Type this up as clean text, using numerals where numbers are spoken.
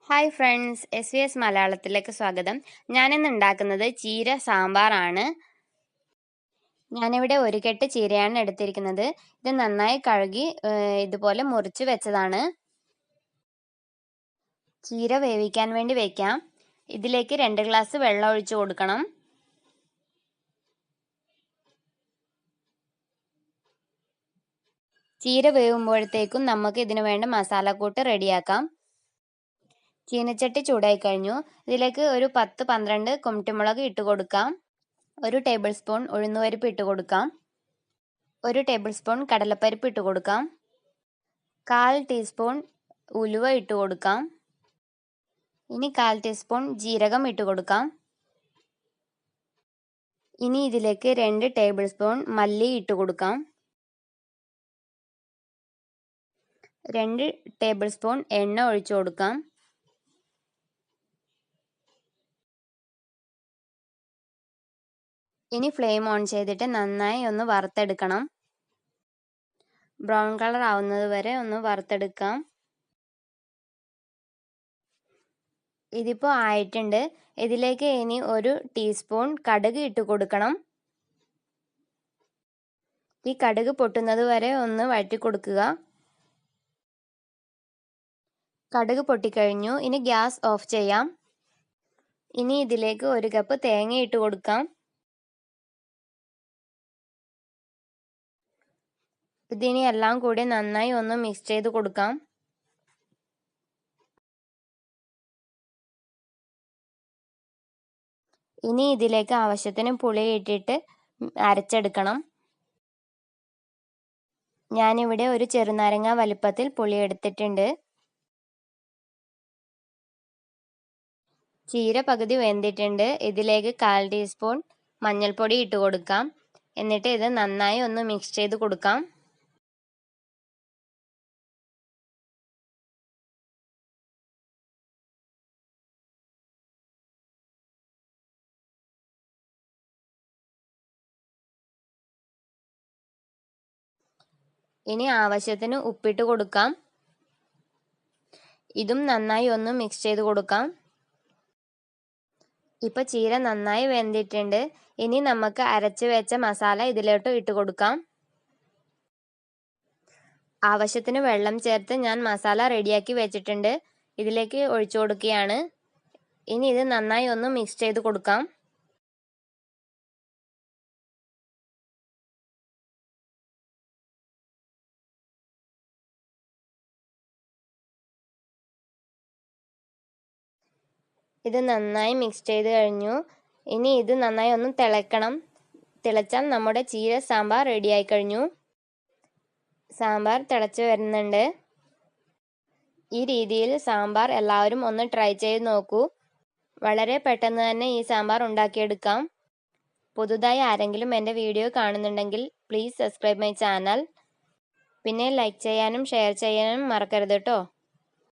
Hi friends, SBS മലയാളത്തിലേക്ക് സ്വാഗതം. ഞാനിന്ന് ഉണ്ടാക്കുന്നത് ചീര സാമ്പാറാണ്. ഞാനിവിടെ ഒരു കെട്ട് ചീരയാണ് എടുത്തിരിക്കുന്നത്. ഇത് നന്നായി കഴുകി ഇതുപോലെ മുറിച്ച് വെച്ചതാണ്. ചീര വേവിക്കാൻ വേണ്ടി വെക്കാം. ഇതിലേക്ക് 2 ഗ്ലാസ് വെള്ളം ഒഴിച്ചു കൊടുക്കണം. ചീര വേവുമ്പോഴത്തേക്കും നമുക്ക് ഇതിനു വേണ്ട മസാലക്കൂട്ട് റെഡിയാക്കാം. ചീനച്ചട്ടി ചൂടായി കഴിഞ്ഞു. ഇതിലേക്ക് ഒരു 10-12 കുമുട്ടിമുളക് ഇട്ട് കൊടുക്കാം. 1 ടേബിൾ സ്പൂൺ ഉഴുന്നുപരിപ്പ് ഇട്ട് കൊടുക്കാം. 1 ടേബിൾ സ്പൂൺ കടലപ്പരിപ്പ് ഇട്ട് കൊടുക്കാം. 1/4 ടീസ്പൂൺ ഉലുവ ഇട്ട് കൊടുക്കാം. ഇനി 1/4 ടീസ്പൂൺ ജീരകം ഇട്ട് കൊടുക്കാം. ഇനി ഇതിലേക്ക് 2 ടേബിൾ സ്പൂൺ മല്ലി ഇട്ട് കൊടുക്കാം. 2 ടേബിൾ സ്പൂൺ എണ്ണ ഒഴിച്ചു കൊടുക്കാം. ഇനി ഫ്ലെയിം ഓൺ ചെയ്തിട്ട് നന്നായി ഒന്ന് വറുത്തെടുക്കണം. ബ്രൗൺ കളർ ആവുന്നത് വരെ ഒന്ന് വറുത്തെടുക്കാം. ഇതിപ്പോൾ ആയിട്ടുണ്ട്. ഇതിലേക്ക് ഇനി 1 ടീസ്പൂൺ കടുക് ഇട്ട് കൊടുക്കണം. ഈ കടുക് പൊട്ടുന്നത് വരെ ഒന്ന് വഴറ്റി കൊടുക്കുക. കടുക് പൊട്ടിക്കഴിഞ്ഞു. ഇനി ഗ്യാസ് ഓഫ് ചെയ്യാം. ഇനി ഇതിലേക്ക് 1 കപ്പ് തേങ്ങ ഇട്ട് കൊടുക്കാം. ഇതിനി എല്ലാം കൂടി നന്നായി ഒന്ന് മിക്സ് ചെയ്ത് കൊടുക്കാം. ഇനി ഇതിലേക്ക് ആവശ്യത്തിന് പുളി ഇട്ടിട്ട് അരച്ചെടുക്കണം. ഞാനിവിടെ ഒരു ചെറുനാരങ്ങ വലിപ്പത്തിൽ പുളി എടുത്തിട്ടുണ്ട്. ചീര പകുതി വെന്തിട്ടുണ്ട്. ഇതിലേക്ക് 1/4 ടീസ്പൂൺ മഞ്ഞൾപ്പൊടി ഇട്ട് കൊടുക്കാം. എന്നിട്ട് ഇത് നന്നായി ഒന്ന് മിക്സ് ചെയ്ത് കൊടുക്കാം. ഇനി ആവശ്യത്തിന് ഉപ്പിട്ട് കൊടുക്കാം. ഇതും നന്നായി ഒന്ന് മിക്സ് ചെയ്ത് കൊടുക്കാം. ഇപ്പോൾ ചീര നന്നായി വെന്തിട്ടുണ്ട്. ഇനി നമുക്ക് അരച്ചു വെച്ച മസാല ഇതിലോട്ട് ഇട്ട് കൊടുക്കാം. ആവശ്യത്തിന് വെള്ളം ചേർത്ത് ഞാൻ മസാല റെഡിയാക്കി വെച്ചിട്ടുണ്ട്. ഇതിലേക്ക് ഒഴിച്ചു കൊടുക്കുകയാണ്. ഇനി ഇത് നന്നായി ഒന്ന് മിക്സ് ചെയ്ത് കൊടുക്കാം. ഇത് നന്നായി മിക്സ് ചെയ്ത് കഴിഞ്ഞു. ഇനി ഇത് നന്നായി ഒന്ന് തിളക്കണം. തിളച്ചാൽ നമ്മുടെ ചീര സാമ്പാർ റെഡിയായി കഴിഞ്ഞു. സാമ്പാർ തിളച്ച് വരുന്നുണ്ട്. ഈ രീതിയിൽ സാമ്പാർ എല്ലാവരും ഒന്ന് ട്രൈ ചെയ്ത് നോക്കൂ. വളരെ പെട്ടെന്ന് തന്നെ ഈ സാമ്പാർ ഉണ്ടാക്കിയെടുക്കാം. പുതുതായി ആരെങ്കിലും എൻ്റെ വീഡിയോ കാണുന്നുണ്ടെങ്കിൽ പ്ലീസ് സബ്സ്ക്രൈബ് മൈ ചാനൽ. പിന്നെ ലൈക്ക് ചെയ്യാനും ഷെയർ ചെയ്യാനും മറക്കരുത് കേട്ടോ.